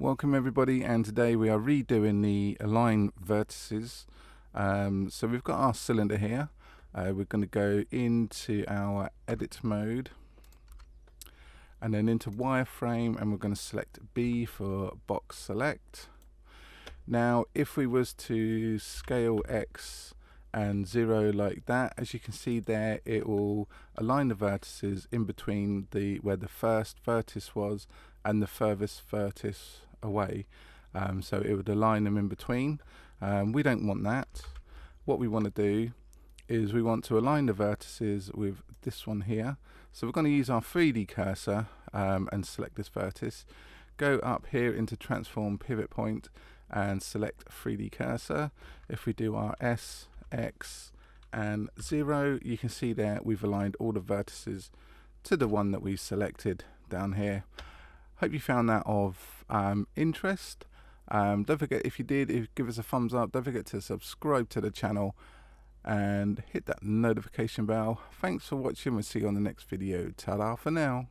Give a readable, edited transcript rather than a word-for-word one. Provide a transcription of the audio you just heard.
Welcome everybody, and today we are redoing the align vertices. So we've got our cylinder here. We're going to go into our edit mode and then into wireframe, and we're going to select B for box select. Now if we was to scale X and 0 like that, as you can see there, it will align the vertices in between where the first vertex was and the furthest vertex away. So it would align them in between. We don't want that. What we want to do is we want to align the vertices with this one here. So we're going to use our 3D cursor and select this vertex. Go up here into transform pivot point and select 3D cursor. If we do our S, X and 0, you can see there we've aligned all the vertices to the one that we've selected down here. Hope you found that of interest. Don't forget, if you did, give us a thumbs up. Don't forget to subscribe to the channel and hit that notification bell. Thanks for watching. We'll see you on the next video. Ta-da for now.